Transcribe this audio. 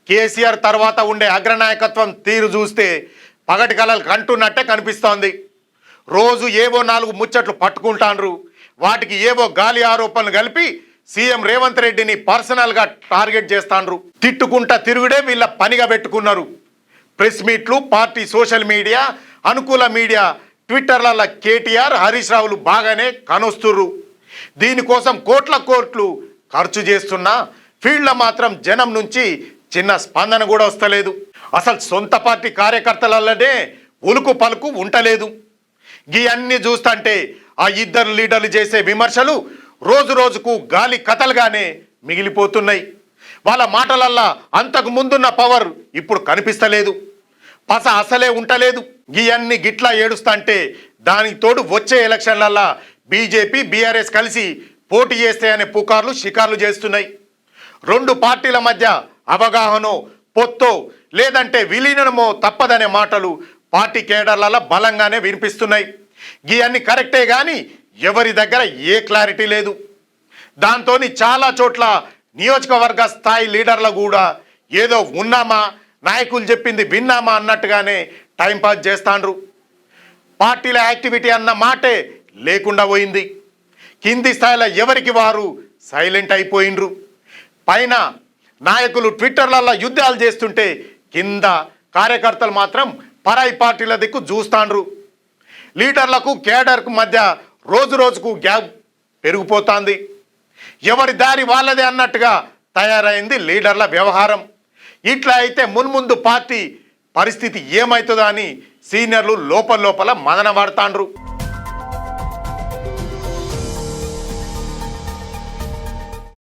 కేసీఆర్ తర్వాత ఉండే అగ్రనాయకత్వం తీరు చూస్తే పగటి కలలు కంటున్నట్టే కనిపిస్తోంది. రోజు ఏవో 4 ముచ్చట్లు పట్టుకుంటాండ్రు. వాటికి ఏవో గాలి ఆరోపణలు కలిపి సీఎం రేవంత్ రెడ్డిని పర్సనల్గా టార్గెట్ చేస్తాండ్రు. తిట్టుకుంటా తిరుగుడే వీళ్ళ పనిగా పెట్టుకున్నారు. ప్రెస్ మీట్లు, పార్టీ సోషల్ మీడియా, అనుకూల మీడియా, ట్విట్టర్ల కేటీఆర్, హరీష్ రావులు బాగానే కనొస్తుర్రు. దీనికోసం కోట్లు ఖర్చు చేస్తున్నా ఫీల్డ్లో మాత్రం జనం నుంచి చిన్న స్పందన కూడా వస్తలేదు. అసలు సొంత పార్టీ కార్యకర్తలనే ఉలుకు పలుకు ఉంటలేదు. ఈ అన్ని చూస్తుంటే ఆ ఇద్దరు లీడర్లు చేసే విమర్శలు రోజు రోజుకు గాలి కథలుగానే మిగిలిపోతున్నాయి. వాళ్ళ మాటలల్లా అంతకు ముందున్న పవర్ ఇప్పుడు కనిపిస్తలేదు. పస అసలే ఉంటలేదు. ఇవన్నీ గిట్లా ఏడుస్తుంటే దానికి తోడు వచ్చే ఎలక్షన్లల్లా బీజేపీ, బీఆర్ఎస్ కలిసి పోటీ చేస్తాయనే పుకార్లు షికార్లు చేస్తున్నాయి. 2 పార్టీల మధ్య అవగాహనో, పొత్తో లేదంటే విలీనమో తప్పదనే మాటలు పార్టీ కేడర్లలో బలంగానే వినిపిస్తున్నాయి. ఇవన్నీ కరెక్టే కానీ ఎవరి దగ్గర ఏ క్లారిటీ లేదు. దాంతో చాలా చోట్ల నియోజకవర్గ స్థాయి లీడర్లు కూడా ఏదో ఉన్నామా, నాయకులు చెప్పింది విన్నామా అన్నట్టుగానే టైంపాస్ చేస్తాండ్రు. పార్టీల యాక్టివిటీ అన్న మాటే లేకుండా పోయింది. కింది స్థాయిలో ఎవరికి వారు సైలెంట్ అయిపోయిండ్రు. పైన నాయకులు ట్విట్టర్లలో యుద్ధాలు చేస్తుంటే కింద కార్యకర్తలు మాత్రం పరాయి పార్టీల దిక్కు చూస్తాండ్రు. లీడర్లకు కేడర్కు మధ్య రోజు రోజుకు గ్యాప్ పెరిగిపోతుంది. ఎవరి దారి వాళ్ళదే అన్నట్టుగా తయారైంది లీడర్ల వ్యవహారం. ఇట్లా అయితే మున్ముందు పార్టీ పరిస్థితి ఏమవుతుందో అని సీనియర్లు లోపల మదన పడతాండ్రు.